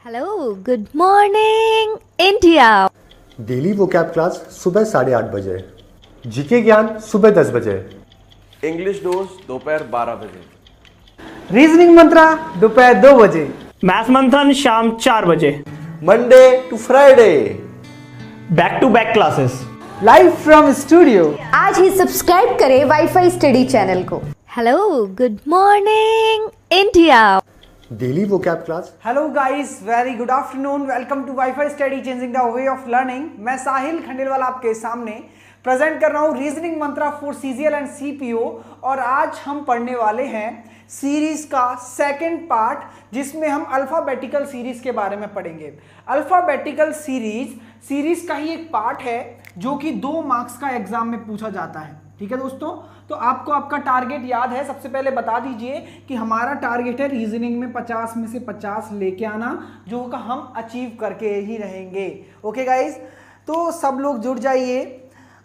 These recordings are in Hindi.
Hello, good morning India. Daily vocab class सुबह 8:30 बजे, जीके ज्ञान सुबह 10 बजे, इंग्लिश डोज दोपहर 12 बजे, रीजनिंग मंत्रा दोपहर 2 बजे, मैथ मंथन शाम 4 बजे, Monday to Friday, back to back classes, live from studio. आज ही सब्सक्राइब करें वाईफाई स्टडी चैनल को। Hello, good morning India. Daily vocab class. Hello guys, very good afternoon. Welcome to WiFi study changing the way of learning. मैं साहिल खंडेलवाल आपके सामने प्रेजेंट कर रहा हूँ reasoning mantra for CGL and CPO. और आज हम पढ़ने वाले हैं सीरीज का सेकंड पार्ट, जिसमें हम अल्फाबेटिकल सीरीज के बारे में पढ़ेंगे। अल्फाबेटिकल सीरीज का ही एक पार्ट है जो कि 2 मार्क्स का एग्जाम में पूछा जाता है। ठीक है दोस्तों, तो आपको आपका टारगेट याद है। सबसे पहले बता दीजिए कि हमारा टारगेट है रीजनिंग में 50 में से 50 लेके आना, जो का हम अचीव करके ही रहेंगे। ओके गाइज, तो सब लोग जुड़ जाइए।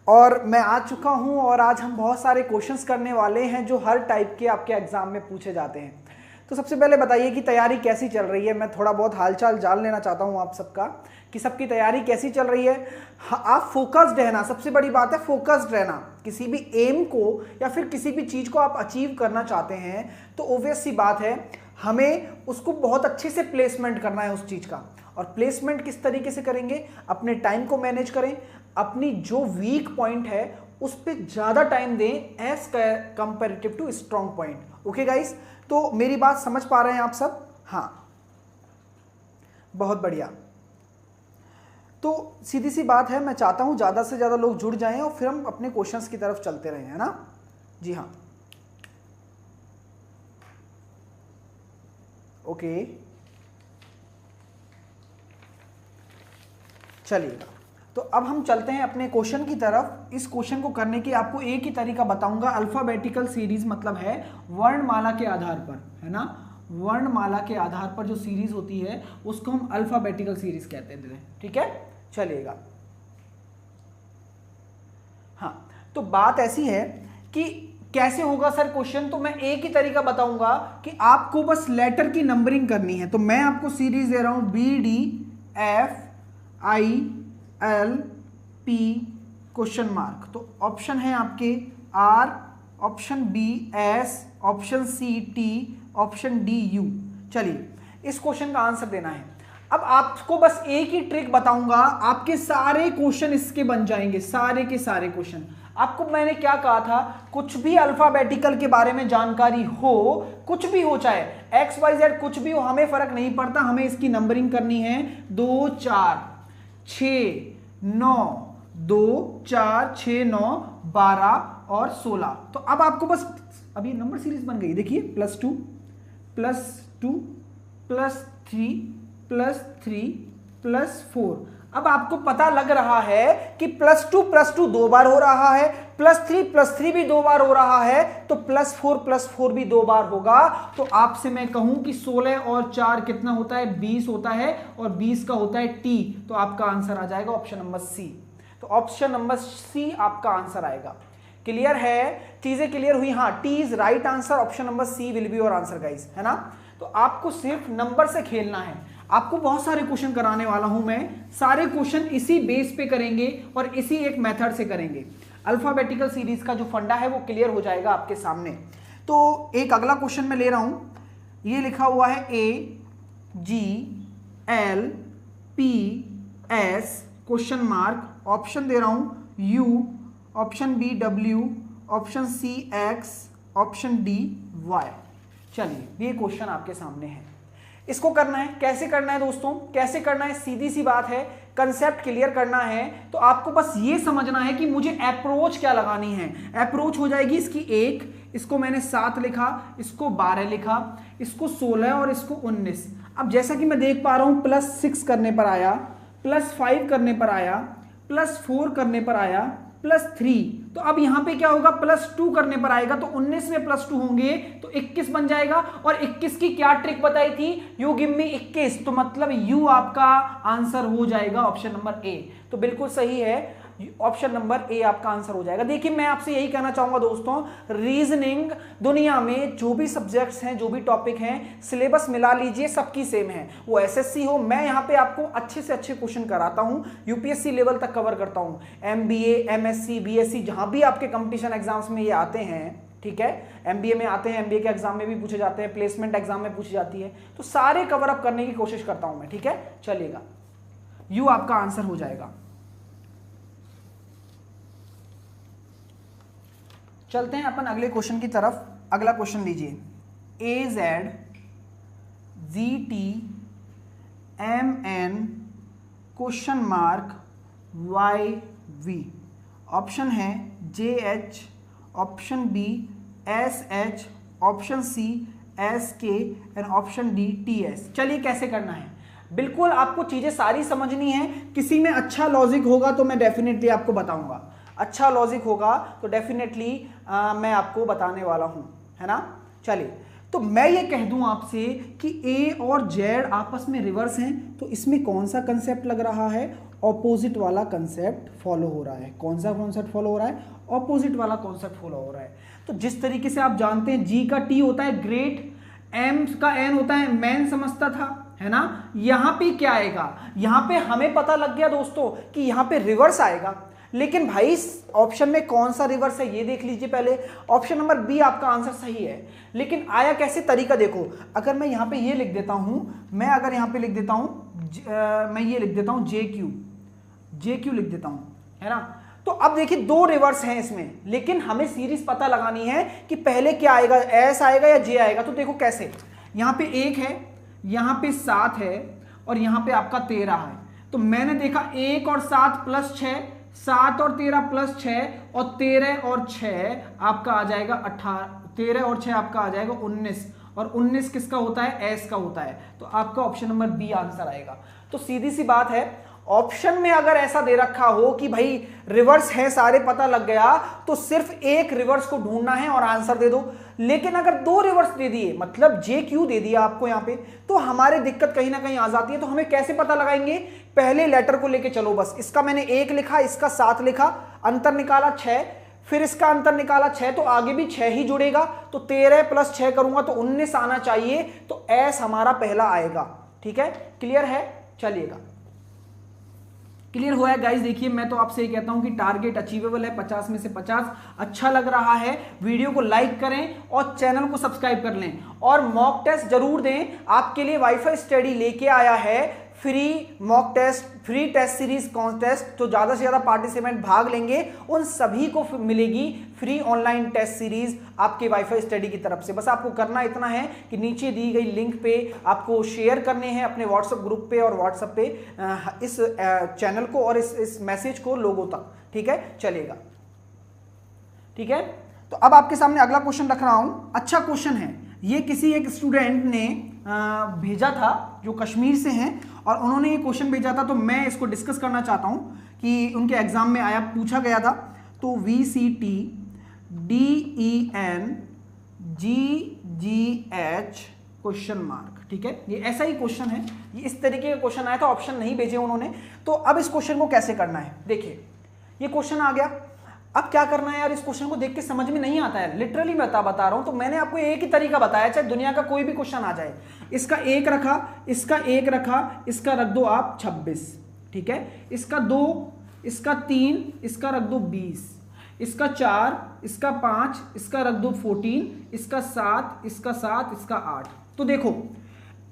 और मैं आ चुका हूं और आज हम बहुत सारे क्वेश्चंस करने वाले हैं जो हर टाइप के आपके एग्जाम में पूछे जाते हैं। तो सबसे पहले बताइए कि तैयारी कैसी चल रही है। मैं थोड़ा बहुत हालचाल जान लेना चाहता हूं आप सबका कि सबकी तैयारी कैसी चल रही है। आप फोकस्ड रहना, सबसे बड़ी बात है फोकस्ड रहना। किसी भी एम को या फिर किसी भी चीज़ को आप अचीव करना चाहते हैं तो ऑब्वियस सी बात है हमें उसको बहुत अच्छे से प्लेसमेंट करना है उस चीज़ का। और प्लेसमेंट किस तरीके से करेंगे? अपने टाइम को मैनेज करें, अपनी जो वीक पॉइंट है उस पर ज़्यादा टाइम दें as comparative to strong point. Okay guys, तो मेरी बात समझ पा रहे हैं आप सब? हाँ, बहुत बढ़िया। तो सीधी सी बात है, मैं चाहता हूं ज़्यादा से ज़्यादा लोग जुड़ जाएं और फिर हम अपने क्वेश्चंस की तरफ चलते रहें, है ना? जी हाँ, ओके, चलिएगा। तो अब हम चलते हैं अपने क्वेश्चन की तरफ। इस क्वेश्चन को करने की आपको एक ही तरीका बताऊंगा। अल्फाबेटिकल सीरीज मतलब है वर्णमाला के आधार पर, है ना? वर्णमाला के आधार पर जो सीरीज होती है उसको हम अल्फाबेटिकल सीरीज कहते हैं। ठीक है, चलिएगा। हाँ, तो बात ऐसी है कि कैसे होगा सर क्वेश्चन, तो मैं एक ही तरीका बताऊंगा कि आपको बस लेटर की नंबरिंग करनी है। तो मैं आपको सीरीज दे रहा हूं BDFILP क्वेश्चन मार्क। तो ऑप्शन है आपके R, option B S, option C T, option D U। चलिए, इस क्वेश्चन का आंसर देना है। अब आपको बस एक ही ट्रिक बताऊंगा, आपके सारे क्वेश्चन इसके बन जाएंगे, सारे के सारे क्वेश्चन। आपको मैंने क्या कहा था, कुछ भी अल्फाबेटिकल के बारे में जानकारी हो, कुछ भी हो, चाहे XYZ कुछ भी हो, हमें फर्क नहीं पड़ता। हमें इसकी नंबरिंग करनी है 2 4 6 9, 2 4 6 9 12 और 16। तो अब आपको बस, अब ये नंबर सीरीज बन गई, देखिए +2 +2 +3 +3 +4। अब आपको पता लग रहा है कि +2 2 बार हो रहा है, +3 भी 2 बार हो रहा है, तो +4 भी 2 बार होगा। तो आपसे मैं कहूं कि 16 और 4 कितना होता है? 20 होता है, और 20 का होता है T। तो आपका आंसर आ जाएगा ऑप्शन नंबर C। तो ऑप्शन नंबर C आपका आंसर आएगा। क्लियर है? चीजें क्लियर हुई? हाँ, T is right answer, option number C will be your answer guys, है ना? तो आपको सिर्फ नंबर से खेलना है। आपको बहुत सारे क्वेश्चन कराने वाला हूं मैं, सारे क्वेश्चन इसी बेस पे करेंगे और इसी एक मेथड से करेंगे। अल्फाबेटिकल सीरीज का जो फंडा है वो क्लियर हो जाएगा आपके सामने। तो एक अगला क्वेश्चन मैं ले रहा हूं, ये लिखा हुआ है AGLPS क्वेश्चन मार्क। ऑप्शन दे रहा हूं U, option B W, option C X, option D Y। चलिए, ये क्वेश्चन आपके सामने है। इसको करना है, कैसे करना है दोस्तों? कैसे करना है? सीधी सी बात है, कंसेप्ट क्लियर करना है तो आपको बस ये समझना है कि मुझे अप्रोच क्या लगानी है। अप्रोच हो जाएगी इसकी 1, इसको मैंने 7 लिखा, इसको 12 लिखा, इसको 16 और इसको 19। अब जैसा कि मैं देख पा रहा हूं, +6 करने पर आया, +5 करने पर आया, +4 करने पर आया, +3। तो अब यहां पे क्या होगा? +2 करने पर आएगा, तो 19 में +2 होंगे तो 21 बन जाएगा। और 21 की क्या ट्रिक बताई थी? यू गिव मी 21, तो मतलब यू आपका आंसर हो जाएगा ऑप्शन नंबर A। तो बिल्कुल सही है, ऑप्शन नंबर ए आपका आंसर हो जाएगा। देखिए मैं आपसे यही कहना चाहूंगा दोस्तों, रीजनिंग दुनिया में जो भी सब्जेक्ट्स हैं, जो भी टॉपिक हैं, सिलेबस मिला लीजिए, सबकी सेम है। वो एसएससी हो, मैं यहाँ पे आपको अच्छे से अच्छे क्वेश्चन कराता हूँ, यूपीएससी लेवल तक कवर करता हूँ, एमबीए, एमएससी, बीएससी, जहां भी आपके कंपटीशन एग्जाम्स में ये आते हैं, ठीक है, एमबीए में आते हैं, एमबीए के एग्जाम में भी पूछे जाते हैं, प्लेसमेंट एग्जाम में पूछी जाती है, तो सारे कवर अप करने की कोशिश करता हूं मैं, ठीक है। चलिएगा, यू आपका आंसर हो जाएगा। चलते हैं अपन अगले क्वेश्चन की तरफ। अगला क्वेश्चन लीजिए, AZ GT MN question mark YV, option है JH, option B SH, option C SK and option D TS। चलिए कैसे करना है, बिल्कुल आपको चीजें सारी समझनी है। किसी में अच्छा लॉजिक होगा तो मैं डेफिनेटली आपको बताऊंगा, अच्छा लॉजिक होगा तो डेफिनेटली मैं आपको बताने वाला हूं, है ना। चलिए, तो मैं ये कह दूं आपसे कि A और Z आपस में रिवर्स हैं, तो इसमें कौन सा कंसेप्ट लग रहा है, ऑपोजिट वाला कंसेप्ट फॉलो हो रहा है। कौन सा कॉन्सेप्ट फॉलो हो रहा है, ऑपोजिट वाला कॉन्सेप्ट फॉलो हो रहा है। तो जिस तरीके से आप जानते हैं G का T होता है ग्रेट, M का N होता है मैन, समझता था, है ना। यहां पे क्या आएगा, यहां पे हमें पता लग गया दोस्तों कि यहां पे रिवर्स आएगा, लेकिन भाई ऑप्शन में कौन सा रिवर्स है ये देख लीजिए पहले। ऑप्शन नंबर बी आपका आंसर सही है, लेकिन आया कैसे, तरीका देखो। अगर मैं यहां पे ये लिख देता हूं, मैं अगर यहां पे लिख देता हूं, मैं ये लिख देता हूं JQ लिख देता हूं, है ना। तो अब देखिए दो रिवर्स हैं इसमें, लेकिन हमें सीरीज पता लगानी है कि पहले क्या आएगा, S आएगा या J आएगा। तो देखो कैसे, यहां पे 1 है, यहां पे 7 है और यहां पे आपका 13 है। तो मैंने देखा 1 और 7 प्लस 6, 7 और 13 प्लस 6 और 13 और 6 आपका आ जाएगा 18, 13 और 6 आपका आ जाएगा 19, और 19 किसका होता है, S का होता है। तो आपका ऑप्शन नंबर बी आंसर आएगा। तो सीधी सी बात है, ऑप्शन में अगर ऐसा दे रखा हो कि भाई रिवर्स है सारे पता लग गया, तो सिर्फ एक रिवर्स को ढूंढना है और आंसर दे दो। लेकिन अगर 2 रिवर्स दे दिए, मतलब JQ दे दिया आपको यहां पे, तो हमारी दिक्कत कहीं ना कहीं आ जाती है। तो हमें कैसे पता लगाएंगे, पहले लेटर को लेके चलो बस। इसका मैंने 1 लिखा, इसका 7 लिखा, अंतर निकाला 6, फिर इसका अंतर निकाला 6, तो आगे भी 6 ही जुड़ेगा। तो 13 प्लस 6 करूंगा तो 19 आना चाहिए, तो S हमारा पहला आएगा। ठीक है, क्लियर है। चलिएगा, क्लियर हुआ है गाइस। देखिए मैं तो आपसे ये कहता हूं कि टारगेट अचीवेबल है, 50 में से 50। अच्छा लग रहा है, वीडियो को लाइक करें और चैनल को सब्सक्राइब कर लें, और मॉक टेस्ट जरूर दें। आपके लिए वाईफाई स्टडी लेके आया है free mock test, free test series contest. तो ज्यादा से ज्यादा पार्टिसिपेंट भाग लेंगे, उन सभी को मिलेगी फ्री ऑनलाइन टेस्ट सीरीज आपके वाईफाई स्टडी की तरफ से। बस आपको करना इतना है कि नीचे दी गई लिंक पे आपको शेयर करने हैं अपने व्हाट्सएप ग्रुप पे और व्हाट्सएप पे इस चैनल को और इस मैसेज को लोगों तक। ठीक है, चलेगा। ठीक है, तो अब आपके सामने अगला क्वेश्चन रख रहा हूं। अच्छा क्वेश्चन है ये, किसी एक स्टूडेंट ने भेजा था जो कश्मीर से हैं, और उन्होंने ये क्वेश्चन भेजा था, तो मैं इसको डिस्कस करना चाहता हूं कि उनके एग्जाम में आया, पूछा गया था। तो VCT DEN GGH question mark. ठीक है, ये ऐसा ही क्वेश्चन है, ये इस तरीके का क्वेश्चन आया था, ऑप्शन नहीं भेजे उन्होंने। तो अब इस क्वेश्चन को कैसे करना है, देखिए ये क्वेश्चन आ गया। अब क्या करना है यार, इस क्वेश्चन को देख के समझ में नहीं आता है, लिटरली मैं बता रहा हूं। तो मैंने आपको एक ही तरीका बताया, चाहे दुनिया का कोई भी क्वेश्चन आ जाए। इसका 1 रखा, इसका 1 रखा, इसका रख दो आप 26। ठीक है, इसका 2, इसका 3, इसका रख दो 20, इसका 4, इसका 5, इसका रख दो 14, इसका 7, इसका 7, इसका 8। तो देखो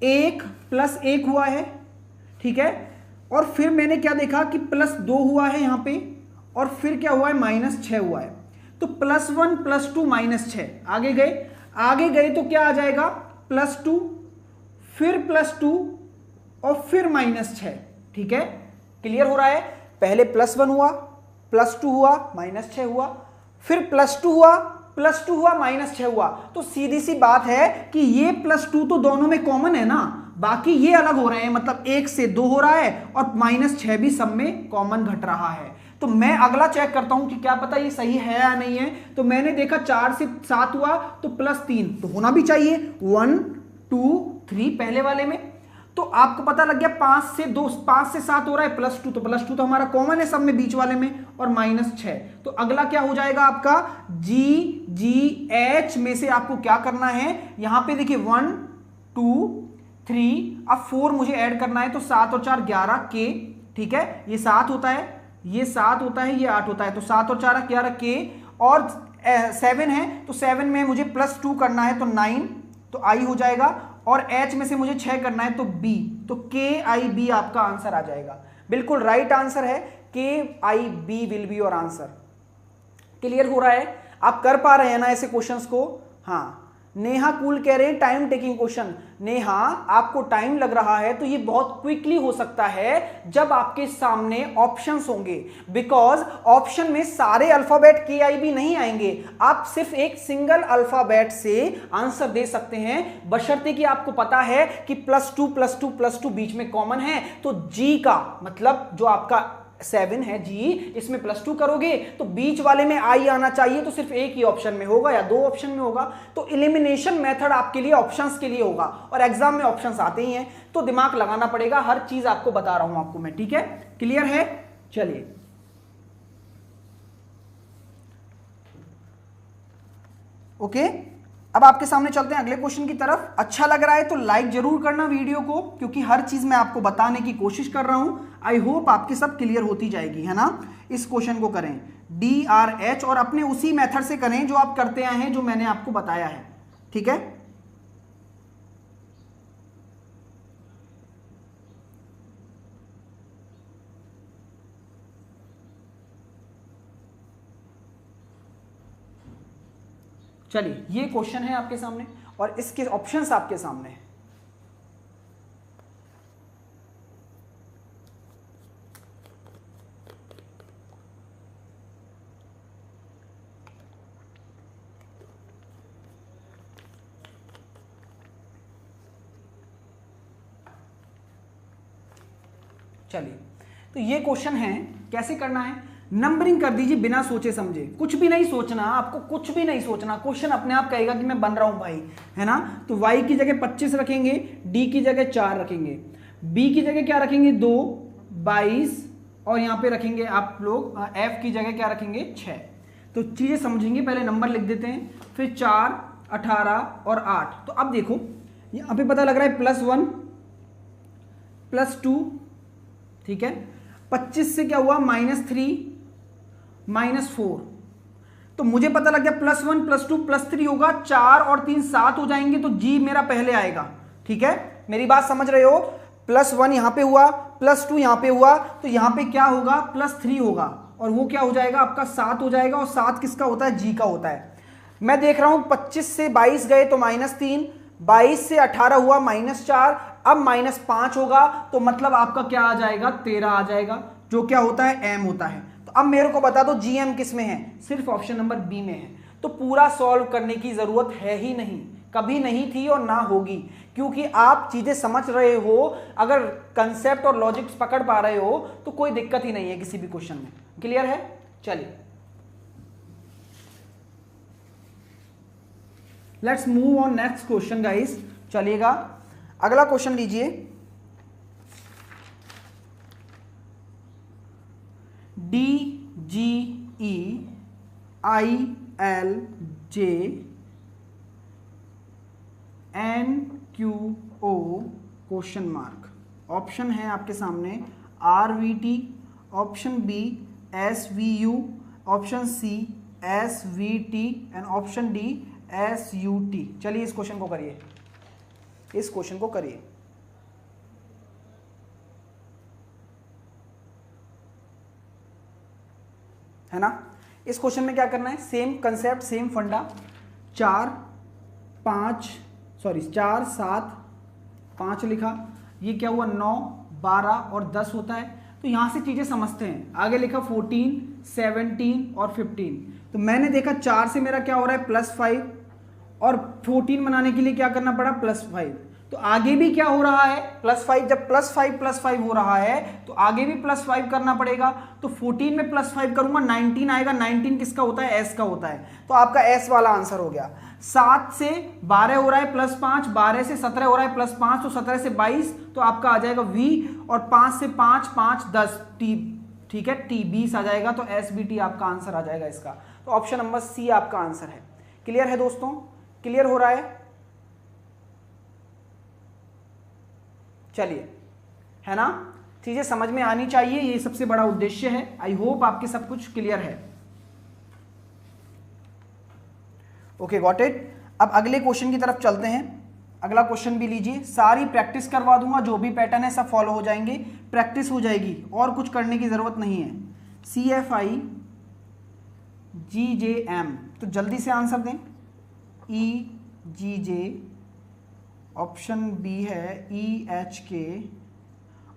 1 प्लस 1 हुआ है, ठीक है, और फिर मैंने क्या देखा कि प्लस 2 हुआ है यहां पे, और फिर क्या हुआ है, -6 हुआ है। तो +1 +2 -6, आगे गए तो क्या आ जाएगा, +2, फिर +2 और फिर -6। ठीक है, क्लियर हो रहा है। पहले +1 हुआ, +2 हुआ, -6 हुआ, फिर +2 हुआ, +2 हुआ, -6 हुआ। तो सीधी सी बात है कि ये +2 तो दोनों में कॉमन है ना, बाकी ये अलग हो रहे हैं, मतलब 1 से 2 हो रहा है और -6 भी सब में कॉमन घट रहा है। तो मैं अगला चेक करता हूं कि क्या पता ये सही है या नहीं है। तो मैंने देखा 4 से 7 हुआ तो +3 तो होना भी चाहिए, 1 2 3 पहले वाले में। तो आपको पता लग गया 5 से 7 हो रहा है +2, तो +2 तो हमारा कॉमन है सब में बीच वाले में, और -6। तो अगला क्या हो जाएगा आपका GH में से आपको क्या करना है, यहां पे देखिए 1 2 3, अब 4 मुझे ऐड करना है, तो 7 और 4 11 K, ठीक है, ये 7 होता है, ये 7 होता है, ये 8 होता है, तो 7 और 4 11 K, और 7 है तो 7 में मुझे +2 करना है तो 9, तो I हो जाएगा, और H में से मुझे 6 करना है तो B, तो KIB आपका आंसर आ जाएगा। बिल्कुल राइट आंसर है, KIB will be your answer. Clear हो रहा है, आप कर पा रहे हैं ना ऐसे क्वेश्चंस को? हाँ, नेहा कूल कह रहे हैं टाइम टेकिंग क्वेश्चन। नेहा, आपको टाइम लग रहा है तो ये बहुत क्विकली हो सकता है जब आपके सामने ऑप्शंस होंगे, बिकॉज ऑप्शन में सारे अल्फाबेट KIB नहीं आएंगे, आप सिर्फ एक सिंगल अल्फाबेट से आंसर दे सकते हैं, बशर्ते कि आपको पता है कि +2 +2 +2 बीच में कॉमन है, तो G का मतलब जो आपका 7 है G, इसमें +2 करोगे तो बीच वाले में I आना चाहिए, तो सिर्फ एक ही ऑप्शन में होगा या 2 ऑप्शन में होगा, तो एलिमिनेशन मेथड आपके लिए ऑप्शंस के लिए होगा, और एग्जाम में ऑप्शंस आते ही हैं, तो दिमाग लगाना पड़ेगा, हर चीज आपको बता रहा हूं आपको मैं, ठीक है? क्लियर है? चलिए ओके, अब आपके सामने चलते हैं अगले क्वेश्चन की तरफ। अच्छा लग रहा है तो लाइक जरूर करना वीडियो को, क्योंकि हर चीज मैं आपको बताने की कोशिश कर रहा हूं। आई होप आपके सब क्लियर होती जाएगी, है ना? इस क्वेश्चन को करें DRH, और अपने उसी मेथड से करें जो आप करते आए हैं, जो मैंने आपको बताया है, ठीक है? चलिए, ये क्वेश्चन है आपके सामने और इसके ऑप्शंस आपके सामने हैं। चलिए, तो ये क्वेश्चन है, कैसे करना है, नंबरिंग कर दीजिए बिना सोचे समझे, कुछ भी नहीं सोचना, आपको कुछ भी नहीं सोचना, क्वेश्चन अपने आप कहेगा कि मैं बन रहा हूं भाई, है ना? तो y की जगह 25 रखेंगे, d की जगह 4 रखेंगे, b की जगह क्या रखेंगे 2, 22, और यहां पे रखेंगे आप लोग f की जगह क्या रखेंगे 6। तो चीजें समझेंगे, पहले नंबर लिख देते हैं, फिर 4, 18 और 8। तो अब देखो यहां पे पता लग रहा है +1 +2, ठीक है, 25 से क्या हुआ -3 -4, तो मुझे पता लग गया +1 +2 +3 होगा, 4 और 3 7 हो जाएंगे, तो G मेरा पहले आएगा, ठीक है? मेरी बात समझ रहे हो? +1 यहां पे हुआ, +2 यहां पे हुआ, तो यहां पे क्या होगा +3 होगा, और वो क्या हो जाएगा आपका 7 हो जाएगा, और 7 किसका होता है? G का होता है। मैं देख रहा हूं 25 से 22 गए तो -3, 22 से 18 हुआ -4, अब -5 होगा, तो मतलब आपका क्या आ जाएगा 13 आ जाएगा, जो क्या होता है M होता है। तो अब मेरे को बता दो GM किस में है? सिर्फ ऑप्शन नंबर B में है। तो पूरा सॉल्व करने की जरूरत है ही नहीं, कभी नहीं थी और ना होगी, क्योंकि आप चीजें समझ रहे हो, अगर कंसेप्ट और लॉजिक्स पकड़ पा रहे हो तो कोई दिक्कत ही नहीं है किसी भी क्वेश्चन में। क्लियर है? चलिए, let's move on next question guys. चलिएगा, अगला क्वेश्चन लीजिए, DGEILJNQO क्वेश्चन मार्क। ऑप्शन है आपके सामने RVT, option B SVU, option C SVT and option D SUT। चलिए इस क्वेश्चन को करिए, इस क्वेश्चन को करिए। है ना? इस क्वेश्चन में क्या करना है? सेम कंसेप्ट, सेम फंडा, 4 7 5 लिखा, ये क्या हुआ 9 12 और 10 होता है, तो यहां से चीजें समझते हैं। आगे लिखा 14 17 और 15, तो मैंने देखा 4 से मेरा क्या हो रहा है +5, और 14 बनाने के लिए क्या करना पड़ा +5, तो आगे भी क्या हो रहा है +5, जब +5 हो रहा है तो आगे भी +5 करना पड़ेगा। तो 14 में +5 करूंगा 19 आएगा, 19 किसका होता है, S का होता है, तो आपका S वाला आंसर हो गया। 7 से 12 हो रहा है +5, 12 से 17 हो रहा है +5, तो 17 से 22 तो आपका आ जाएगा V, और 5 से 5 5 10 T, ठीक है, T 20 आ जाएगा, तो SBT आपका आंसर आ जाएगा इसका। तो ऑप्शन नंबर C आपका आंसर है। क्लियर है दोस्तों, क्लियर हो रहा है, चलिए, है ना, चीजें समझ में आनी चाहिए, ये सबसे बड़ा उद्देश्य है। आई होप आपके सब कुछ क्लियर है। Okay, got it. अब अगले क्वेश्चन की तरफ चलते हैं। अगला क्वेश्चन भी लीजिए, सारी प्रैक्टिस करवा दूंगा, जो भी पैटर्न है सब फॉलो हो जाएंगे, प्रैक्टिस हो जाएगी और कुछ करने की जरूरत नहीं है। CFI GJM, तो जल्दी से आंसर दें। EGJ, ऑप्शन बी है EHK,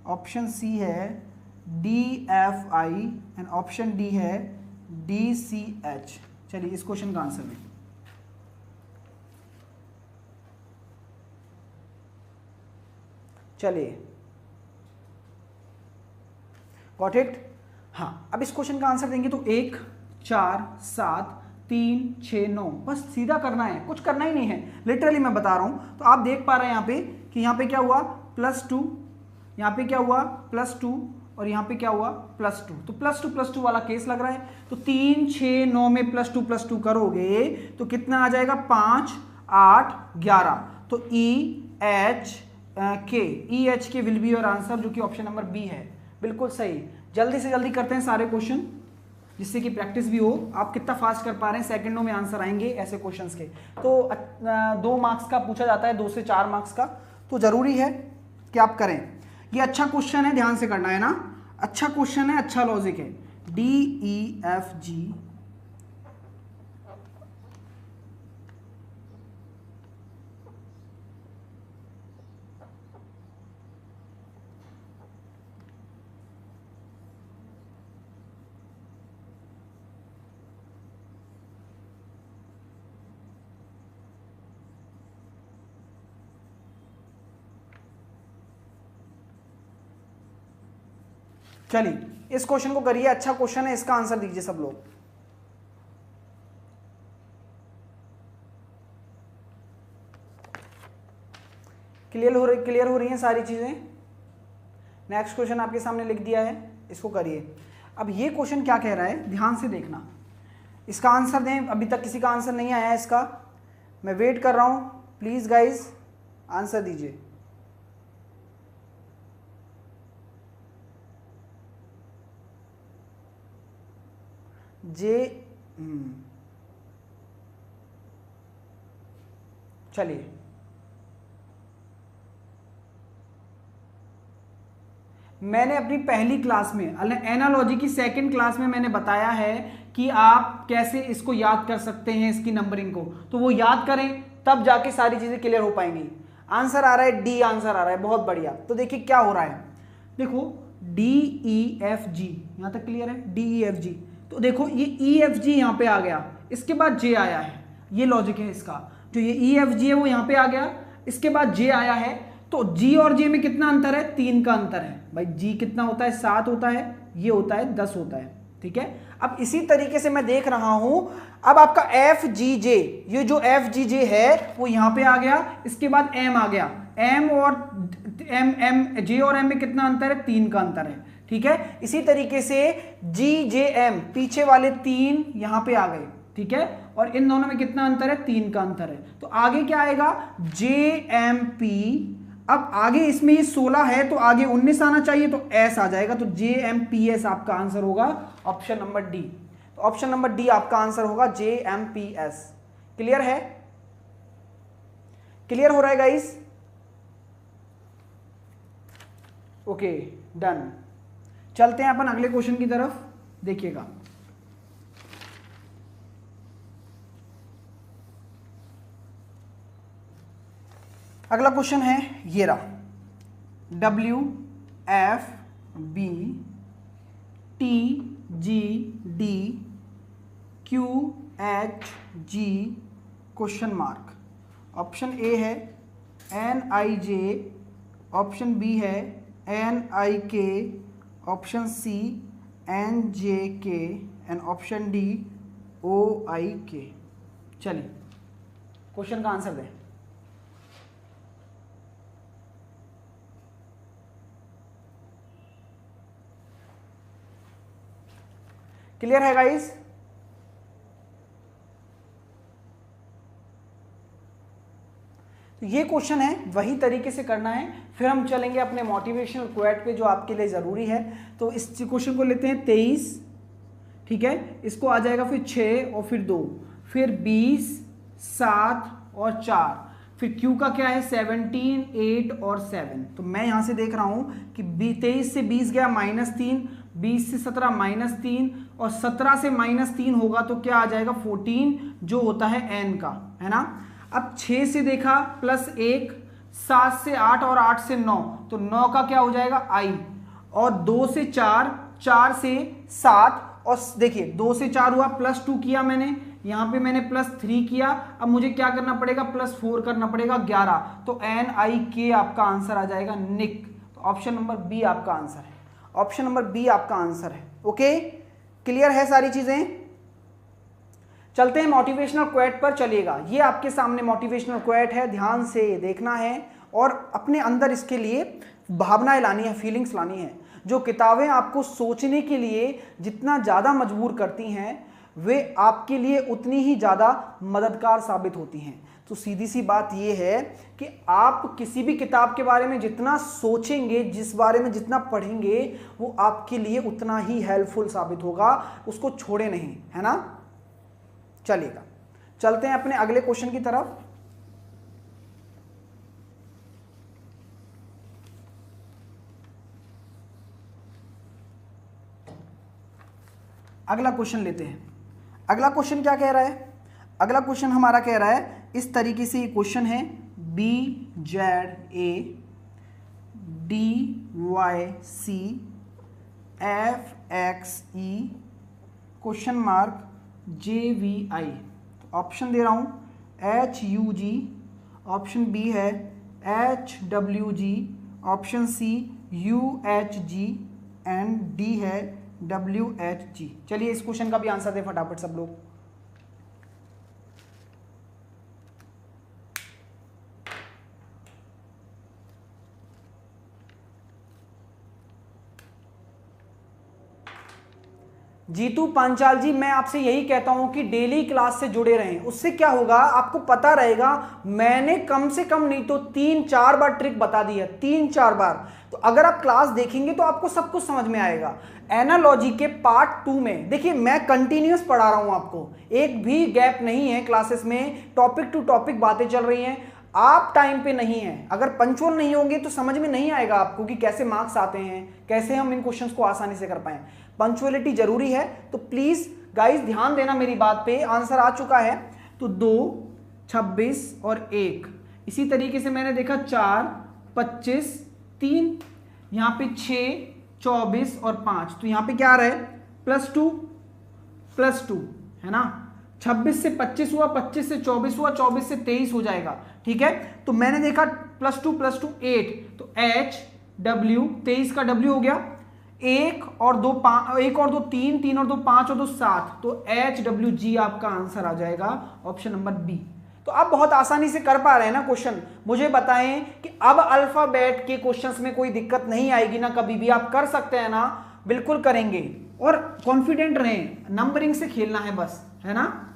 ऑप्शन सी है DFI एंड ऑप्शन डी है DCH। चलिए इस क्वेश्चन का आंसर दें। चलिए, गॉट इट। हाँ, अब इस क्वेश्चन का आंसर देंगे तो 1 4 7 3 6 9, बस सीधा करना है, कुछ करना ही नहीं है, लिटरली मैं बता रहा हूं। तो आप देख पा रहे हैं यहाँ पे कि यहाँ पे क्या हुआ +2, यहाँ पे क्या हुआ +2, और यहाँ पे क्या हुआ +2, तो +2 वाला केस लग रहा है। तो 3 6 9 में +2 करोगे तो कितना आ जाएगा, 5 8 11, तो EHK will be your answer, जो कि ऑप्शन नंबर बी है, बिल्कुल सही। जल्दी से जल्दी करते हैं सारे क्वेश्चन, जिससे कि प्रैक्टिस भी हो। आप कितना फास्ट कर पा रहे हैं, सेकंडों में आंसर आएंगे ऐसे क्वेश्चंस के। तो 2 मार्क्स का पूछा जाता है, 2 से 4 मार्क्स का, तो जरूरी है कि आप करें। ये अच्छा क्वेश्चन है, ध्यान से करना है ना, अच्छा क्वेश्चन है, अच्छा लॉजिक है। DEFG, चलिए इस क्वेश्चन को करिए, अच्छा क्वेश्चन है, इसका आंसर दीजिए सब लोग। क्लियर हो रही हैं सारी चीजें। नेक्स्ट क्वेश्चन आपके सामने लिख दिया है, इसको करिए। अब ये क्वेश्चन क्या कह रहा है, ध्यान से देखना, इसका आंसर दें। अभी तक किसी का आंसर नहीं आया है इसका, मैं वेट कर रहा हूं, प्लीज गाइस आंसर दीजिए। चलिए, मैंने अपनी पहली क्लास में, एनालॉजी की सेकंड क्लास में मैंने बताया है कि आप कैसे इसको याद कर सकते हैं, इसकी नंबरिंग को, तो वो याद करें, तब जाके सारी चीजें क्लियर हो पाएंगी। आंसर आ रहा है डी, आंसर आ रहा है, बहुत बढ़िया। तो देखिए क्या हो रहा है, देखो DEFG, यहां तक क्लियर है, DEFG। तो देखो ये EFG यहां पे आ गया, इसके बाद J आया है, ये लॉजिक है इसका। जो ये EFG है वो यहां पे आ गया, इसके बाद J आया है, तो G और J में कितना अंतर है, 3 का अंतर है भाई। G कितना होता है, 7 होता है, ये होता है 10 होता है, ठीक है। अब इसी तरीके से मैं देख रहा हूं, अब आपका FGJ, ये जो FGJ है वो यहां पे आ गया, इसके बाद M आ गया, M और J और M में कितना अंतर है, 3 का अंतर है, ठीक है। इसी तरीके से GJM, पीछे वाले 3 यहां पे आ गए, ठीक है, और इन दोनों में कितना अंतर है, 3 का अंतर है। तो आगे क्या आएगा, JMP। अब आगे इसमें ये 16 है तो आगे 19 आना चाहिए, तो S आ जाएगा, तो JMPS आपका आंसर होगा, ऑप्शन नंबर डी। तो ऑप्शन नंबर डी आपका आंसर होगा JMPS। क्लियर है, क्लियर हो रहा है गाइस? Okay, done. चलते हैं अपन अगले क्वेश्चन की तरफ, देखिएगा। अगला क्वेश्चन है ये रहा, WFB TGD QHG question mark. Option A है NIJ, ऑप्शन बी है NIK, option C NJK and option D OIK। चलिए क्वेश्चन का आंसर दें। क्लियर है गाइस? तो ये क्वेश्चन है, वही तरीके से करना है। फिर हम चलेंगे अपने मोटिवेशनल क्वेट पे जो आपके लिए ज़रूरी है। तो इस क्वेश्चन को लेते हैं 23, ठीक है, इसको आ जाएगा फिर 6 और फिर 2, फिर 20, 7 और 4, फिर Q का क्या है 17, 8 और 7। तो मैं यहाँ से देख रहा हूँ कि 23 से 20 गया -3, 20 से 17 -3 और 17 से -3 होगा तो क्या आ जाएगा 14 जो होता है n का, है ना। अब 6 से देखा +1, 7 से 8 और 8 से 9, तो 9 का क्या हो जाएगा I, और 2 से 4, 4 से 7 और देखिए 2 से 4 हुआ, +2 किया मैंने, यहाँ पे मैंने +3 किया। अब मुझे क्या करना पड़ेगा +4 करना पड़ेगा 11, तो NIK आपका आंसर आ जाएगा निक। तो ऑप्शन नंबर बी आपका आंसर है, ऑप्शन नंबर बी आपका आंसर है। ओके, क्लियर है सारी चीजें? चलते हैं मोटिवेशनल क्वेट पर। चलिएगा, ये आपके सामने मोटिवेशनल क्वेट है, ध्यान से देखना है और अपने अंदर इसके लिए भावनाएं लानी है, फीलिंग्स लानी है। जो किताबें आपको सोचने के लिए जितना ज़्यादा मजबूर करती हैं वे आपके लिए उतनी ही ज़्यादा मददगार साबित होती हैं। तो सीधी सी बात ये है कि आप किसी भी किताब के बारे में जितना सोचेंगे, जिस बारे में जितना पढ़ेंगे, वो आपके लिए उतना ही हेल्पफुल साबित होगा, उसको छोड़े नहीं, है ना। चलिएगा, चलते हैं अपने अगले क्वेश्चन की तरफ। अगला क्वेश्चन लेते हैं। अगला क्वेश्चन क्या कह रहा है? अगला क्वेश्चन हमारा कह रहा है, इस तरीके से ये क्वेश्चन है, BZA DYC FXE question mark JVI। तो ऑप्शन दे रहा हूं HUG, ऑप्शन बी है HWG, option C UHG and D है WHG। चलिए इस क्वेश्चन का भी आंसर दें फटाफट सब लोग। जीतू पांचाल जी, मैं आपसे यही कहता हूं कि डेली क्लास से जुड़े रहें। उससे क्या होगा, आपको पता रहेगा मैंने कम से कम नहीं तो 3-4 बार ट्रिक बता दी है, 3-4 बार। तो अगर आप क्लास देखेंगे तो आपको सब कुछ समझ में आएगा। एनालॉजी के पार्ट 2 में देखिए मैं कंटिन्यूअस पढ़ा रहा हूं आपको, एक भी गैप नहीं है क्लासेस में, टॉपिक टू टॉपिक बातें चल रही हैं। आप टाइम पे नहीं हैं, अगर पंक्चुअल नहीं होंगे तो समझ में नहीं आएगा आपको कि कैसे मार्क्स आते हैं, कैसे हम इन क्वेश्चंस को आसानी से कर पाएं। पंक्चुअलिटी जरूरी है, तो प्लीज गाइस ध्यान देना मेरी बात पे। आंसर आ चुका है, तो 2, 26 और 1। इसी तरीके से मैंने देखा 4, 25, 3, यहाँ पे 6, 24 और 5। तो यहाँ पे क्या आ रहा है +2 है ना। 26 से 25 हुआ, 25 से 24 हुआ, 24 से 23 हो जाएगा, ठीक है। तो मैंने देखा +2 + 2 8, तो HW 23 का W हो गया, 1 और 2 3, 3 और 2 5 और 2 7, तो HWG आपका आंसर आ जाएगा, ऑप्शन नंबर बी। तो आप बहुत आसानी से कर पा रहे हैं ना क्वेश्चन। मुझे बताएं कि अब अल्फाबेट के क्वेश्चंस में कोई दिक्कत नहीं आएगी ना, कभी भी आप कर सकते हैं ना, बिल्कुल करेंगे और कॉन्फिडेंट रहें, नंबरिंग से खेलना है बस, है ना।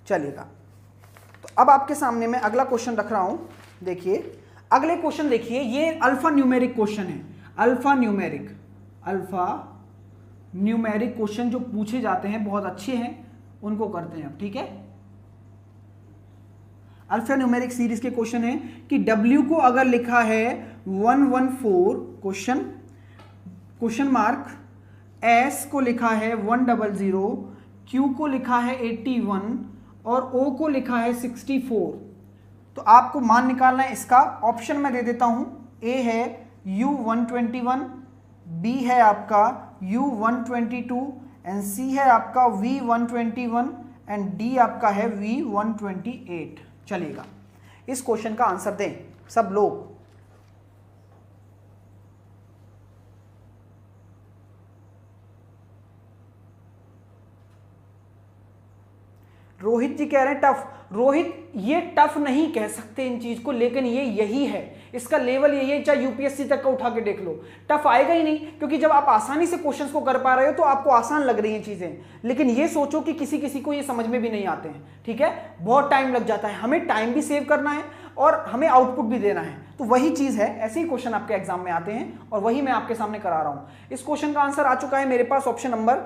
चलिएगा, तो अब आपके सामने मैं अगला क्वेश्चन रख रहा हूं। देखिए अगले क्वेश्चन, देखिए ये अल्फा न्यूमेरिक क्वेश्चन है। अल्फा न्यूमेरिक क्वेश्चन जो पूछे जाते हैं बहुत अच्छे हैं, उनको करते हैं अब, ठीक है। अल्फा न्यूमेरिक सीरीज के क्वेश्चन है कि W को अगर लिखा है 114 क्वेश्चन मार्क, S को लिखा है 100, Q को लिखा है 81 और O को लिखा है 64। तो आपको मान निकालना है इसका। ऑप्शन मैं दे देता हूं, A है U121, B है आपका U122 एंड C है आपका V121 एंड डी आपका है V128। चलिएगा, इस क्वेश्चन का आंसर दें सब लोग। रोहित जी कह रहे हैं टफ। रोहित, ये टफ नहीं कह सकते इन चीज को, लेकिन ये यही है, इसका लेवल यही है, चाहे यूपीएससी तक का उठा के देख लो, टफ आएगा ही नहीं, क्योंकि जब आप आसानी से क्वेश्चंस को कर पा रहे हो तो आपको आसान लग रही हैं चीजें। लेकिन ये सोचो कि किसी किसी को ये समझ में भी नहीं आते हैं, ठीक है, बहुत टाइम लग जाता है, हमें टाइम भी सेव करना है और हमें आउटपुट भी देना है। तो वही चीज है, ऐसे ही क्वेश्चन आपके एग्जाम में आते हैं और वही मैं आपके सामने करा रहा हूं। इस क्वेश्चन का आंसर आ चुका है मेरे पास, ऑप्शन नंबर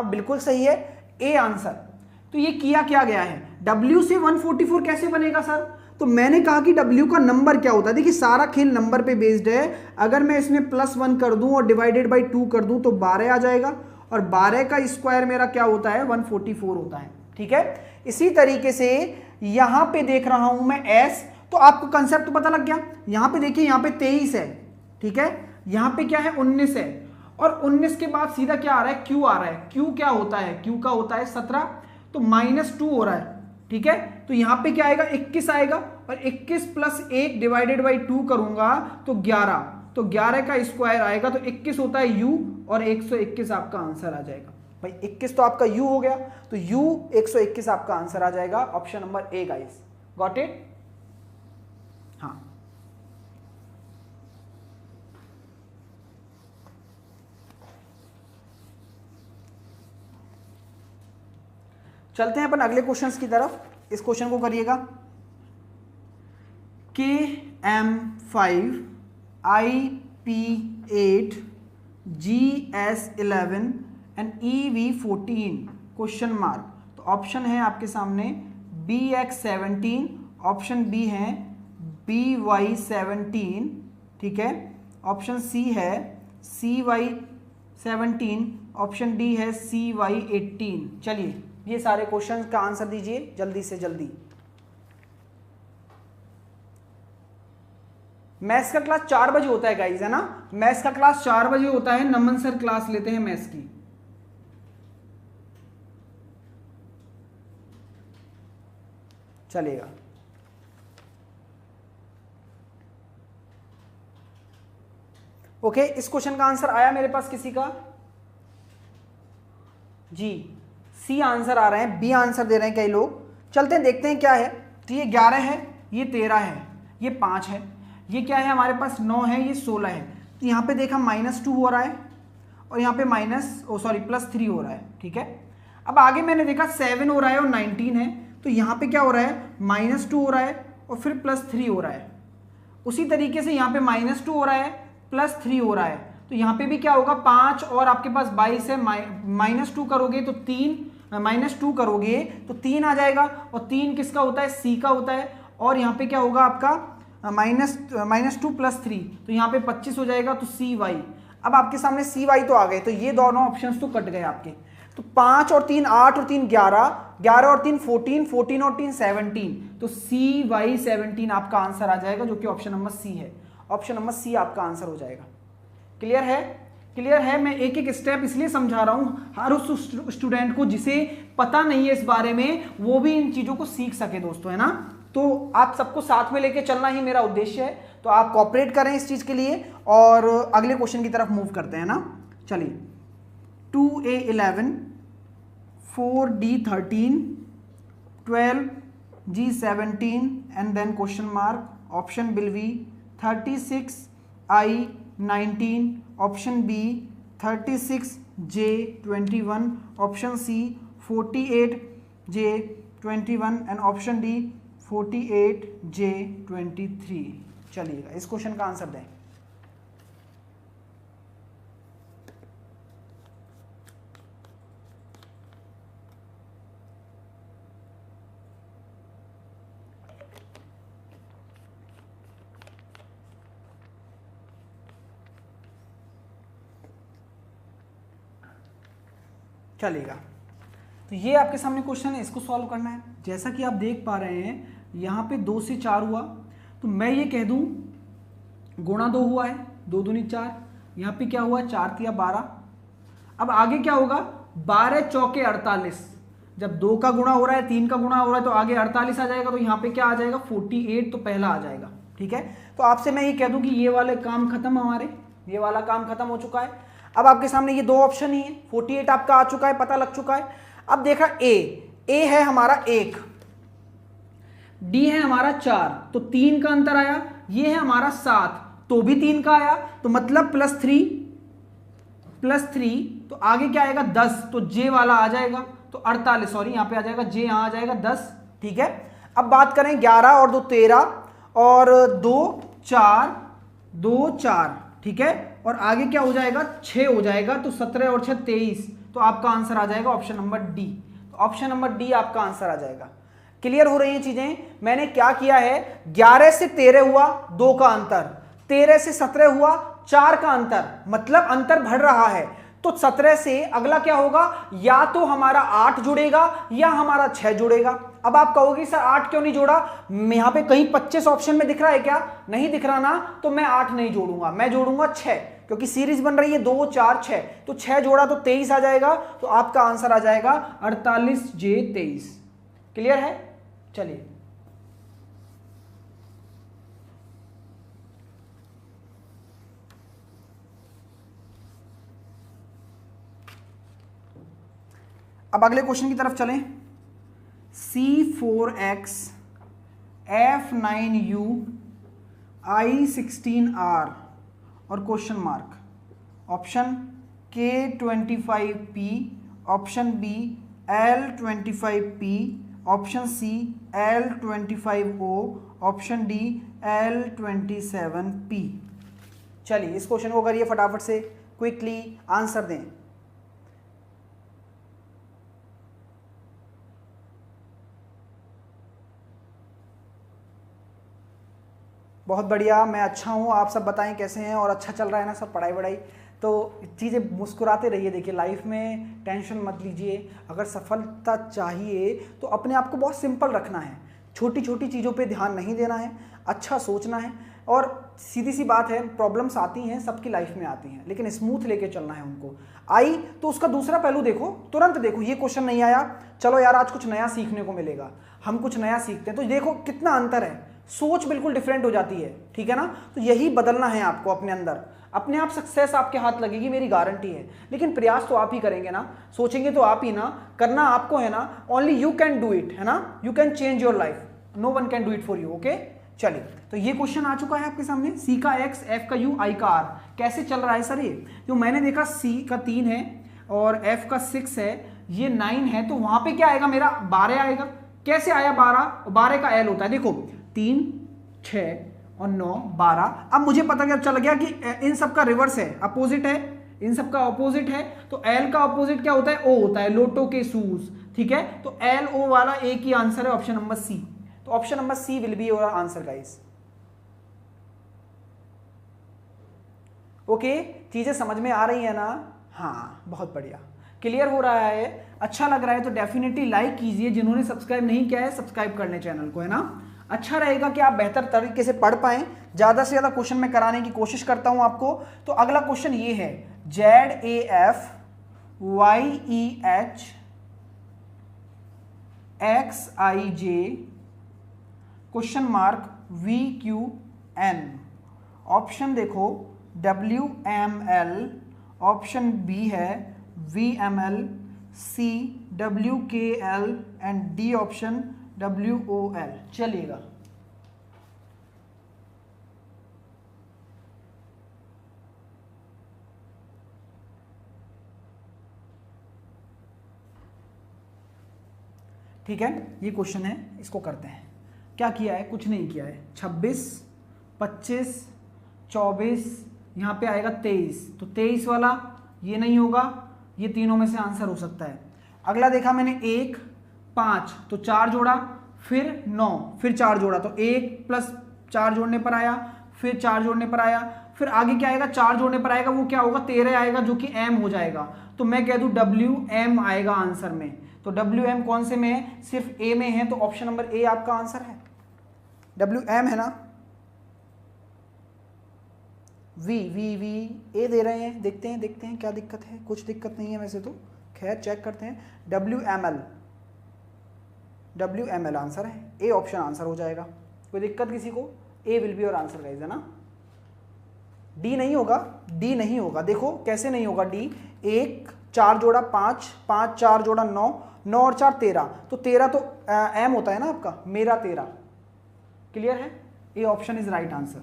बिल्कुल सही है, ए आंसर। तो ये किया क्या गया है, W से 144 कैसे बनेगा सर? तो मैंने कहा कि W का नंबर क्या होता है, देखिए सारा खेल नंबर पे बेस्ड है। अगर मैं इसमें +1 कर दूं और डिवाइडेड बाई 2 कर दूं तो 12 आ जाएगा, और 12 का स्क्वायर मेरा क्या होता है, 144 होता है, ठीक है। इसी तरीके से यहां पे देख रहा हूं मैं S, तो आपको कंसेप्ट पता लग गया। यहां पे देखिए, यहां पे 23 है, ठीक है, यहां पे क्या है 19 है, और 19 के बाद सीधा क्या आ रहा है, Q आ रहा है। Q क्या होता है, Q का होता है 17, तो -2 हो रहा है, ठीक है। तो यहां पे क्या आएगा, 21 आएगा, और 21 + 1 डिवाइडेड बाई 2 करूंगा तो 11, तो 11 का स्क्वायर आएगा, तो 21 होता है U, और 121 आपका आंसर आ जाएगा। भाई 21 तो आपका U हो गया, तो U 121 आपका आंसर आ जाएगा, option number A guys, got it. हाँ, चलते हैं अपन अगले क्वेश्चंस की तरफ। इस क्वेश्चन को करिएगा, KM5 IP8 GS11 and EV14 question mark. तो ऑप्शन है आपके सामने BX17, ऑप्शन बी है BY17, ठीक है, ऑप्शन सी है CY17, ऑप्शन डी है CY18। चलिए ये सारे क्वेश्चन का आंसर दीजिए जल्दी से जल्दी। मैथ्स का क्लास 4 बजे होता है गाइज, है ना, मैथ्स का क्लास 4 बजे होता है, नमन सर क्लास लेते हैं मैथ्स की। चलेगा, ओके। इस क्वेश्चन का आंसर आया मेरे पास किसी का? जी, सी आंसर आ रहे हैं, बी आंसर दे रहे हैं कई लोग। चलते हैं देखते हैं क्या है। तो ये 11 है, ये 13 है, ये 5 है, ये क्या है हमारे पास 9 है, ये 16 है। तो यहाँ पे देखा -2 हो रहा है, और यहाँ पे +3 हो रहा है, ठीक है। अब आगे मैंने देखा 7 हो रहा है और 19 है, तो यहाँ पे क्या हो रहा है, -2 हो रहा है और फिर +3 हो रहा है। उसी तरीके से यहाँ पे -2 हो रहा है, +3 हो रहा है, तो यहाँ पे भी क्या होगा, 5 और आपके पास 22 है, -2 करोगे तो 3, -2 करोगे तो 3 आ जाएगा, और 3 किसका होता है, सी का होता है। और यहाँ पे क्या होगा आपका -2 + 3, तो यहाँ पे 25 हो जाएगा, तो CY। अब आपके सामने CY तो आ गए, तो ये दोनों ऑप्शंस तो कट गए आपके। तो 5 और 3 8 और 3 11, 11 और 3 14, 14 और 3 17, तो CY17 आपका आंसर आ जाएगा, जो कि ऑप्शन नंबर सी है। ऑप्शन नंबर सी आपका आंसर हो जाएगा। क्लियर है? क्लियर है? मैं एक एक स्टेप इसलिए समझा रहा हूं, हर उस स्टूडेंट को जिसे पता नहीं है इस बारे में, वो भी इन चीजों को सीख सके दोस्तों, है ना। तो आप सबको साथ में लेके चलना ही मेरा उद्देश्य है, तो आप कोऑपरेट करें इस चीज के लिए। और अगले क्वेश्चन की तरफ मूव करते हैं ना। चलिए, 2A11, 4D13, 12G17 and then question mark. Option will be 36I19, option B 36J21, option C 48J21 and option D 48J23। चलिएगा, इस क्वेश्चन का आंसर दें। चलेगा, तो ये आपके सामने क्वेश्चन है, इसको सॉल्व करना है। जैसा कि आप देख पा रहे हैं, यहाँ पे 2 से 4 हुआ, तो मैं ये कह दूं गुणा 2 हुआ है, 2 दूनी 4, यहाँ पे क्या हुआ 4 तिया 12। अब आगे क्या होगा, 12 चौके 48, जब 2 का गुणा हो रहा है 3 का गुणा हो रहा है तो आगे 48 आ जाएगा, तो यहाँ पे क्या आ जाएगा 48, तो पहला आ जाएगा। ठीक है, तो आपसे मैं ये कह दूं कि ये वाले काम खत्म, हमारे ये वाला काम खत्म हो चुका है। अब आपके सामने ये 2 ऑप्शन ही है, 48 आपका आ चुका है, पता लग चुका है। अब देखा ए है हमारा 1, डी है हमारा 4, तो 3 का अंतर आया। ये है हमारा 7, तो भी 3 का आया, तो मतलब +3 तो आगे क्या आएगा 10, तो जे वाला आ जाएगा, तो 48, सॉरी यहाँ पे आ जाएगा जे, यहाँ आ जाएगा 10। ठीक है, अब बात करें 11 और 2 13 और 2 4, ठीक है, और आगे क्या हो जाएगा 6 हो जाएगा, तो 17 और 6 23, तो आपका आंसर आ जाएगा ऑप्शन नंबर डी। तो ऑप्शन नंबर डी आपका आंसर आ जाएगा। क्लियर हो रही है चीजें? मैंने क्या किया है, 11 से 13 हुआ 2 का अंतर, 13 से 17 हुआ 4 का अंतर, मतलब अंतर बढ़ रहा है। तो 17 से अगला क्या होगा, या तो हमारा 8 जुड़ेगा या हमारा 6 जुड़ेगा। अब आप कहोगे सर 8 क्यों नहीं जोड़ा, यहां पे कहीं 25 ऑप्शन में दिख रहा है क्या? नहीं दिख रहा ना, तो मैं 8 नहीं जोड़ूंगा, मैं जोड़ूंगा 6, क्योंकि सीरीज बन रही है 2 4 6, तो 6 जोड़ा तो 23 आ जाएगा, तो आपका आंसर आ जाएगा 48 J 23। क्लियर है? चलिए अब अगले क्वेश्चन की तरफ चलें। C4X F9U I16R और question mark, option K25P, option B L25P, option C L25O, option D L27P। चलिए इस क्वेश्चन को करिए फटाफट से, क्विकली आंसर दें। बहुत बढ़िया, मैं अच्छा हूँ, आप सब बताएं कैसे हैं, और अच्छा चल रहा है ना सब पढ़ाई वढ़ाई? तो चीज़ें मुस्कुराते रहिए। देखिए लाइफ में टेंशन मत लीजिए, अगर सफलता चाहिए तो अपने आप को बहुत सिंपल रखना है, छोटी छोटी चीज़ों पे ध्यान नहीं देना है, अच्छा सोचना है, और सीधी सी बात है प्रॉब्लम्स आती हैं, सबकी लाइफ में आती हैं, लेकिन स्मूथ लेके चलना है उनको। आई तो उसका दूसरा पहलू देखो, तुरंत देखो ये क्वेश्चन नहीं आया, चलो यार आज कुछ नया सीखने को मिलेगा, हम कुछ नया सीखते हैं, तो देखो कितना अंतर है, सोच बिल्कुल डिफरेंट हो जाती है। ठीक है ना, तो यही बदलना है आपको अपने अंदर, अपने आप सक्सेस आपके हाथ लगेगी, मेरी गारंटी है। लेकिन प्रयास तो आप ही करेंगे ना, सोचेंगे तो आप ही ना, करना आपको है ना, only you can do it, है ना, you can change your life, no one can do it for you. Okay चलिए, तो ये क्वेश्चन आ चुका है आपके सामने, C का X, F का U, I का R। कैसे चल रहा है सर ये? जो मैंने देखा C का 3 है और F का 6 है, ये 9 है, तो वहां पे क्या आएगा मेरा 12 आएगा। कैसे आया 12? 12 का L होता है, देखो 3 6 और 9 12। अब मुझे पता चल गया कि इन सब का रिवर्स है, अपोजिट है, इन सब का अपोजिट है, तो L का अपोजिट क्या होता है? O होता है, लोटो के शूज। ठीक है, तो L O वाला एक ही आंसर है, ऑप्शन नंबर C। तो option number C will be your answer guys. Okay, चीजें समझ में आ रही है ना? हाँ बहुत बढ़िया, क्लियर हो रहा है, अच्छा लग रहा है तो डेफिनेटली लाइक कीजिए। जिन्होंने सब्सक्राइब नहीं किया है सब्सक्राइब कर लें चैनल को, है ना। अच्छा रहेगा कि आप बेहतर तरीके से पढ़ पाएं, ज़्यादा से ज़्यादा क्वेश्चन मैं कराने की कोशिश करता हूं आपको। तो अगला क्वेश्चन ये है, ZAF YEH XIJ question mark VQN। Option देखो WML, ऑप्शन बी है VML, C WKL and D option WOL। चलिएगा ठीक है, ये क्वेश्चन है, इसको करते हैं। क्या किया है? कुछ नहीं किया है। 26 25 24 यहाँ पे आएगा 23, तो 23 वाला ये नहीं होगा, ये तीनों में से आंसर हो सकता है। अगला देखा मैंने 1 5, तो 4 जोड़ा, फिर 9, फिर 4 जोड़ा, तो 1 प्लस 4 जोड़ने पर आया, फिर 4 जोड़ने पर आया, फिर आगे क्या आएगा? 4 जोड़ने पर आएगा, वो क्या होगा? 13 आएगा, जो कि M हो जाएगा। तो मैं कह दूं WM आएगा आंसर में। तो WM कौन से में है? सिर्फ A में है, तो ऑप्शन नंबर A आपका आंसर है। WM है ना, V A दे रहे हैं, देखते हैं क्या दिक्कत है। कुछ दिक्कत नहीं है वैसे तो, खैर चेक करते हैं। WML WML आंसर है, ए ऑप्शन आंसर हो जाएगा। कोई दिक्कत किसी को? ए विल बी और आंसर गाइस, है ना। डी नहीं होगा, डी नहीं होगा। देखो कैसे नहीं होगा डी, 1 4 जोड़ा 5, 5 4 जोड़ा 9, 9 और 4 13, तो 13 तो एम होता है ना आपका, मेरा 13। क्लियर है? A option is right answer.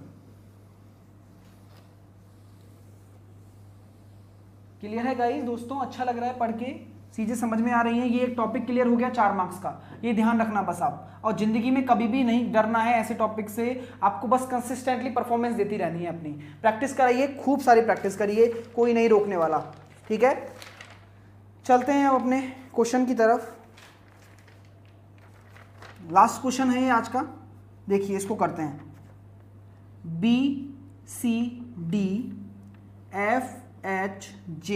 Clear है गाइस दोस्तों? अच्छा लग रहा है पढ़ के, चीजें समझ में आ रही हैं। ये एक टॉपिक क्लियर हो गया 4 मार्क्स का, ये ध्यान रखना बस आप। और जिंदगी में कभी भी नहीं डरना है ऐसे टॉपिक से, आपको बस कंसिस्टेंटली परफॉर्मेंस देती रहनी है अपनी। प्रैक्टिस कराइए, खूब सारी प्रैक्टिस करिए, कोई नहीं रोकने वाला। ठीक है, चलते हैं अब अपने क्वेश्चन की तरफ। लास्ट क्वेश्चन है ये आज का, देखिए इसको करते हैं। BCD FHJ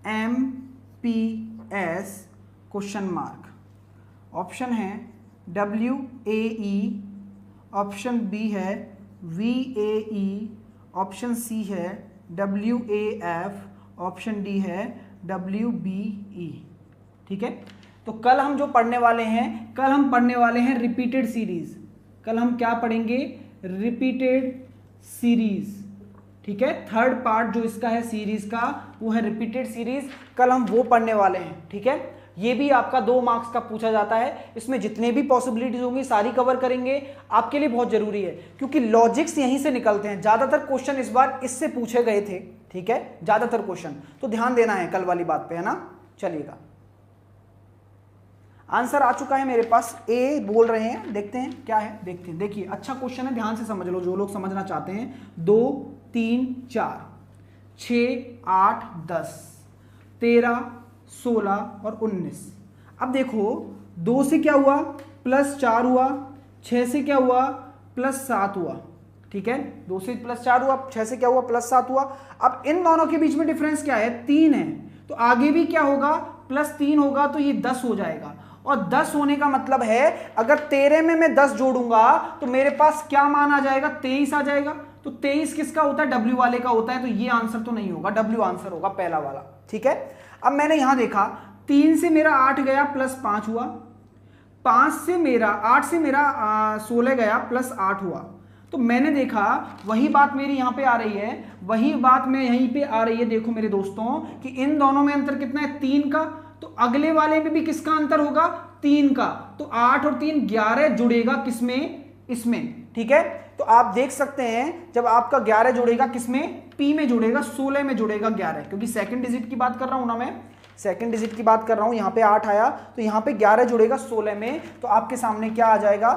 MPS question mark. Option है WAE, ऑप्शन बी है VAE, ऑप्शन सी है WAF, ऑप्शन डी है WBE। ठीक है, तो कल हम जो पढ़ने वाले हैं, कल हम पढ़ने वाले हैं रिपीटेड सीरीज। कल हम क्या पढ़ेंगे? Repeated series. ठीक है, थर्ड पार्ट जो इसका है सीरीज का, वो है रिपीटेड सीरीज। कल हम वो पढ़ने वाले हैं। ठीक है, ये भी आपका 2 मार्क्स का पूछा जाता है। इसमें जितने भी पॉसिबिलिटीज होंगी सारी कवर करेंगे, आपके लिए बहुत जरूरी है, क्योंकि लॉजिक्स यहीं से निकलते हैं। ज्यादातर क्वेश्चन इस बार इससे पूछे गए थे। ठीक है, ज्यादातर क्वेश्चन, तो ध्यान देना है कल वाली बात पे, है ना। चलिएगा, आंसर आ चुका है मेरे पास, ए बोल रहे हैं, देखते हैं क्या है, देखते हैं। देखिए अच्छा क्वेश्चन है, ध्यान से समझ लो जो लोग समझना चाहते हैं। 2 3 4 6 8 10 13 16 और 19। अब देखो 2 से क्या हुआ? +4 हुआ। 6 से क्या हुआ? +7 हुआ। ठीक है, 2 से +4 हुआ, 6 से क्या हुआ? +7 हुआ। अब इन दोनों के बीच में डिफरेंस क्या है? 3 है, तो आगे भी क्या होगा? +3 होगा, तो ये 10 हो जाएगा। और 10 होने का मतलब है अगर 13 में मैं 10 जोड़ूंगा तो मेरे पास क्या मान आ जाएगा? 23 आ जाएगा। तो 23 किसका होता है? W वाले का होता है, तो ये आंसर तो नहीं होगा, W आंसर होगा पहला वाला। ठीक है, अब मैंने यहां देखा 3 से मेरा 8 गया, +5 हुआ। 8 से मेरा 16 गया, +8 हुआ। तो मैंने देखा वही बात मेरी यहां पे आ रही है, वही बात मैं यहीं पे आ रही है। देखो मेरे दोस्तों कि इन दोनों में अंतर कितना है? 3 का। तो अगले वाले में भी किसका अंतर होगा? 3 का। तो 8 और 3 11 जुड़ेगा किसमें? इसमें। ठीक है, तो आप देख सकते हैं जब आपका 11 जुड़ेगा किसमें? P में जुड़ेगा, 16 में जुड़ेगा 11, क्योंकि सेकंड डिजिट की बात कर रहा हूं ना मैं, सेकंड डिजिट की बात कर रहा हूं। यहां पे 8 आया, तो यहां पे 11 जुड़ेगा 16 में, तो आपके सामने क्या आ जाएगा?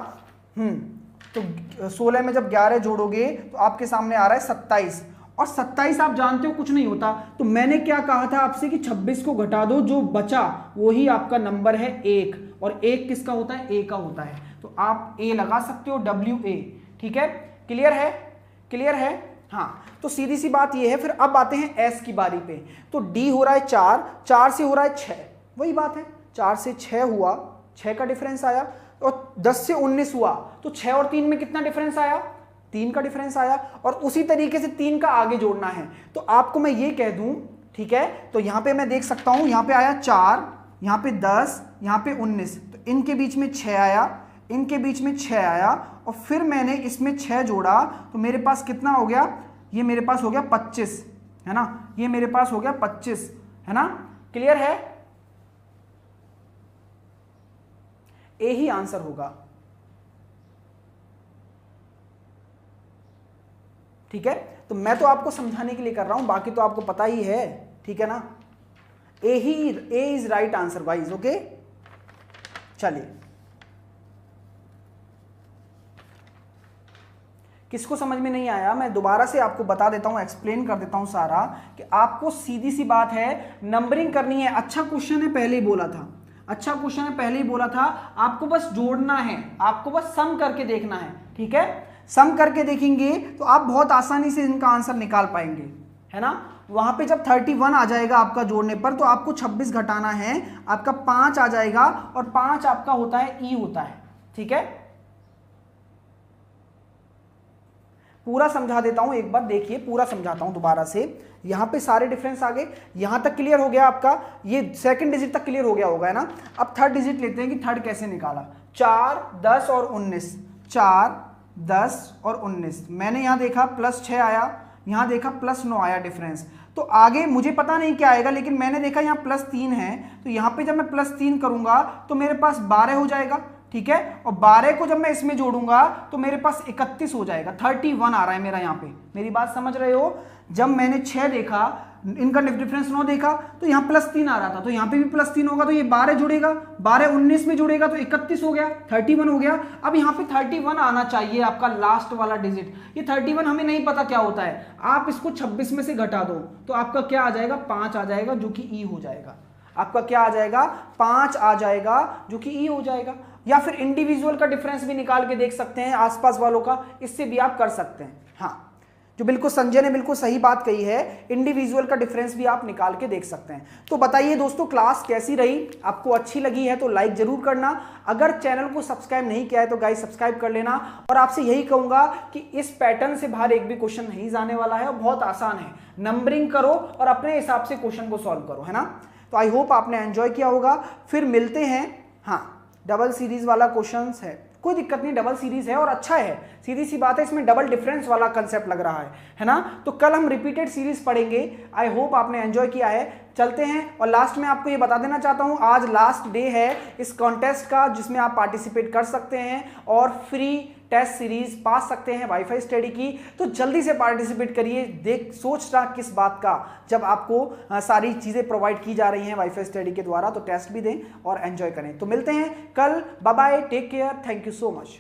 तो 16 में जब 11 जोड़ोगे तो आपके सामने आ रहा है 27। और 27 आप जानते हो कुछ नहीं होता। तो मैंने क्या कहा था आपसे कि 26 को घटा दो, जो बचा वही आपका नंबर है 1, और 1 किसका होता है? A का होता है। तो आप A लगा सकते हो, WA। ठीक है, क्लियर है? क्लियर है? हाँ, तो सीधी सी बात ये है। फिर अब आते हैं S की बारी पे। तो D हो रहा है 4, 4 से हो रहा है 6, वही बात है, 4 से 6 हुआ, 6 का डिफरेंस आया। और 10 से 19 हुआ, तो 6 और 3 में कितना डिफरेंस आया? 3 का डिफरेंस आया। और उसी तरीके से 3 का आगे जोड़ना है। तो आपको मैं ये कह दूं, ठीक है, तो यहां पे मैं देख सकता हूं, यहां पे आया 4, यहां पे 10, यहां पे 19, तो इनके बीच में 6 आया, इनके बीच में 6 आया, और फिर मैंने इसमें 6 जोड़ा, तो मेरे पास कितना हो गया? ये मेरे पास हो गया 25, है ना, ये मेरे पास हो गया 25, है ना। क्लियर है? ए ही आंसर होगा। ठीक है, तो मैं तो आपको समझाने के लिए कर रहा हूं, बाकी तो आपको पता ही है। ठीक है ना, A is right answer guys. Okay, चलिए, किसको समझ में नहीं आया मैं दोबारा से आपको बता देता हूं, एक्सप्लेन कर देता हूं सारा, कि आपको सीधी सी बात है, नंबरिंग करनी है। अच्छा क्वेश्चन है, पहले ही बोला था, अच्छा क्वेश्चन है, पहले ही बोला था, आपको बस जोड़ना है, आपको बस सम करके देखना है। ठीक है, सम करके देखेंगे तो आप बहुत आसानी से इनका आंसर निकाल पाएंगे, है ना। वहां पे जब 31 आ जाएगा आपका जोड़ने पर, तो आपको 26 घटाना है, आपका 5 आ जाएगा, और 5 आपका होता है ई होता है। ठीक है, पूरा समझा देता हूं, एक बार देखिए, पूरा समझाता हूं दोबारा से। यहां पे सारे डिफरेंस आ गए, यहां तक क्लियर हो गया आपका, ये सेकंड डिजिट तक क्लियर हो गया होगा, है ना। अब थर्ड डिजिट लेते हैं कि थर्ड कैसे निकाला। 4, 10 और 19, 4, 10 और 19। मैंने यहां देखा +6 आया, यहां देखा +9 आया डिफरेंस। तो आगे मुझे पता नहीं क्या आएगा, लेकिन मैंने देखा यहाँ +3 है, तो यहाँ पे जब मैं +3 करूंगा तो मेरे पास 12 हो जाएगा, ठीक है। और 12 को जब मैं इसमें जोड़ूंगा तो मेरे पास 31 हो जाएगा, 31 आ रहा है मेरा यहाँ पे। मेरी बात समझ रहे हो। जब मैंने 6 देखा, इनका डिफरेंस 9 देखा, तो यहाँ +3 आ रहा था, तो यहाँ पे भी +3 होगा, तो ये 12 जुड़ेगा, 12 19 में जुड़ेगा तो 31 हो गया, 31 हो गया। अब यहाँ पे 31 आना चाहिए आपका लास्ट वाला डिजिट। ये 31 हमें नहीं पता क्या होता है, आप इसको 26 में से घटा दो तो आपका क्या आ जाएगा, 5 आ जाएगा, जो कि ई हो जाएगा। आपका क्या आ जाएगा, 5 आ जाएगा, जो कि ई हो जाएगा। या फिर इंडिविजुअल का डिफरेंस भी निकाल के देख सकते हैं, आसपास वालों का, इससे भी आप कर सकते हैं। हाँ, जो बिल्कुल संजय ने बिल्कुल सही बात कही है, इंडिविजुअल का डिफरेंस भी आप निकाल के देख सकते हैं। तो बताइए दोस्तों, क्लास कैसी रही, आपको अच्छी लगी है तो लाइक जरूर करना। अगर चैनल को सब्सक्राइब नहीं किया है तो गाइस सब्सक्राइब कर लेना। और आपसे यही कहूंगा कि इस पैटर्न से बाहर एक भी क्वेश्चन नहीं जाने वाला है और बहुत आसान है। नंबरिंग करो और अपने हिसाब से क्वेश्चन को सॉल्व करो, है ना। तो आई होप आपने एंजॉय किया होगा। फिर मिलते हैं। हाँ, डबल सीरीज वाला क्वेश्चन है, कोई दिक्कत नहीं, डबल सीरीज है और अच्छा है, सीधी सी बात है, इसमें डबल डिफरेंस वाला कंसेप्ट लग रहा है ना। तो कल हम रिपीटेड सीरीज पढ़ेंगे। आई होप आपने एंजॉय किया है। चलते हैं। और लास्ट में आपको ये बता देना चाहता हूं, आज लास्ट डे है इस कॉन्टेस्ट का, जिसमें आप पार्टिसिपेट कर सकते हैं और फ्री टेस्ट सीरीज पा सकते हैं वाईफाई स्टडी की। तो जल्दी से पार्टिसिपेट करिए। देख सोच रहा किस बात का, जब आपको सारी चीजें प्रोवाइड की जा रही हैं वाईफाई स्टडी के द्वारा, तो टेस्ट भी दें और एंजॉय करें। तो मिलते हैं कल। Bye bye, take care, thank you so much.